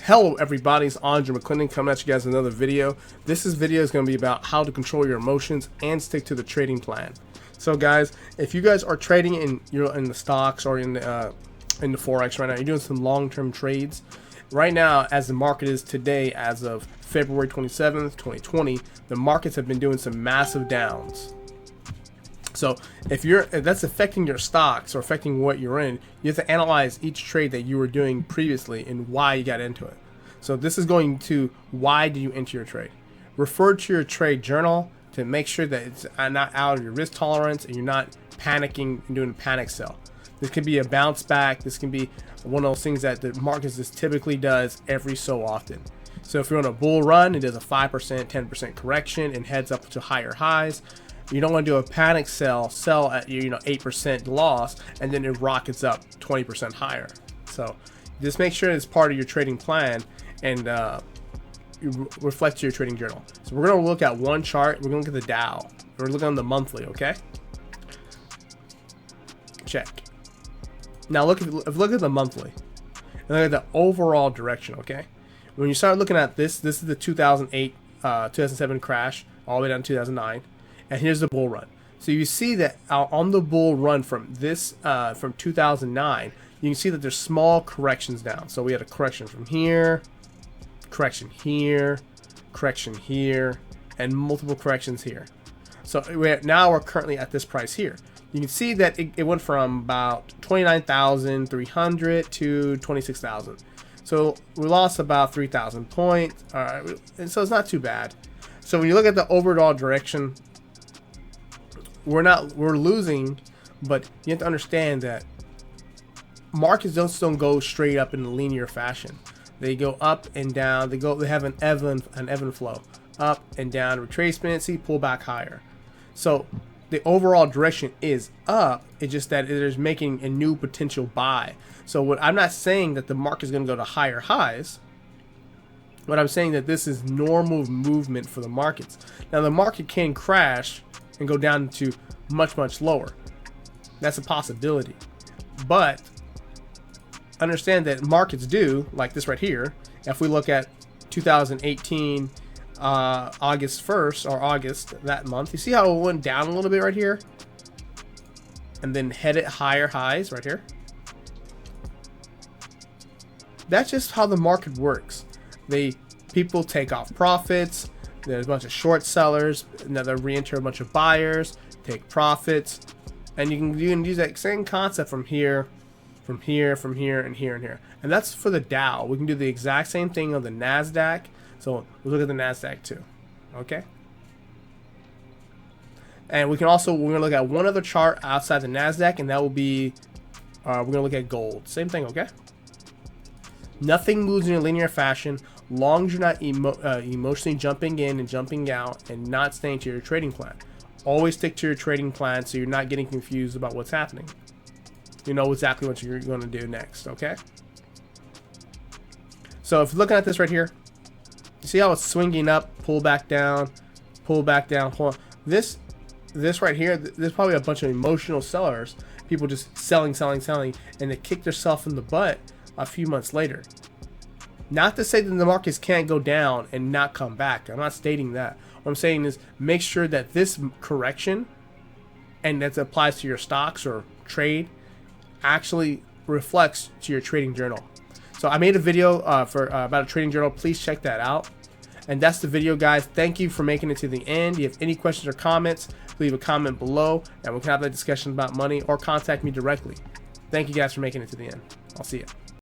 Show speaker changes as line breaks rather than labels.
Hello everybody, it's AndreJMcClendon coming at you guys with another video. This video is going to be about how to control your emotions and stick to the trading plan. So guys, if you guys are trading in the stocks or in the forex right now, you're doing some long-term trades. Right now, as the market is today, as of February 27th, 2020, the markets have been doing some massive downs. So if that's affecting your stocks or affecting what you're in, you have to analyze each trade that you were doing previously and why you got into it. So this is going to why did you enter your trade. Refer to your trade journal to make sure that it's not out of your risk tolerance and you're not panicking and doing a panic sell. This could be a bounce back. This can be one of those things that the market just typically does every so often. So if you're on a bull run, it does a 5%, 10% correction and heads up to higher highs. You don't want to do a panic sell at 8% loss, and then it rockets up 20% higher. So just make sure it's part of your trading plan and you reflect to your trading journal. So we're going to look at one chart. We're going to look at the Dow. We're looking on the monthly, okay? Check. Now look at the monthly. And look at the overall direction, okay? When you start looking at this is the 2008, 2007 crash all the way down to 2009. And here's the bull run. So you see that on the bull run from 2009, you can see that there's small corrections down. So we had a correction from here, correction here, correction here, and multiple corrections here. So now we're currently at this price here. You can see that it went from about 29,300 to 26,000. So we lost about 3,000 points. All right, and so it's not too bad. So when you look at the overall direction, we're losing, but you have to understand that markets don't go straight up in a linear fashion. They go up and down. They have an ebb and flow, up and down, retracement, see, pull back higher. So the overall direction is up. It's just that it is making a new potential buy. So I'm not saying that the market is going to go to higher highs. But I'm saying that this is normal movement for the markets. Now the market can crash and go down to much lower. That's a possibility. But understand that markets do, like this right here. If we look at 2018 August 1st or August that month, you see how it went down a little bit right here and then headed higher highs right here. That's just how the market works. People take off profits. There's a bunch of short sellers, another re-enter a bunch of buyers, take profits, and you can use that same concept from here, and here, and here. And that's for the Dow. We can do the exact same thing on the NASDAQ. So we'll look at the NASDAQ too, okay? And we're gonna look at one other chart outside the NASDAQ, and that will be, we're gonna look at gold. Same thing, okay? Nothing moves in a linear fashion. Long as you're not emotionally jumping in and jumping out and not staying to your trading plan. Always stick to your trading plan so you're not getting confused about what's happening. You know exactly what you're going to do next, okay? So if you're looking at this right here, you see how it's swinging up, pull back down, pull back down. This right here, there's probably a bunch of emotional sellers, people just selling, and they kick themselves in the butt a few months later. Not to say that the markets can't go down and not come back. I'm not stating that. What I'm saying is make sure that this correction, and that applies to your stocks or trade, actually reflects to your trading journal. So I made a video about a trading journal. Please check that out. And that's the video, guys. Thank you for making it to the end. If you have any questions or comments, leave a comment below, and we can have that discussion about money or contact me directly. Thank you guys for making it to the end. I'll see you.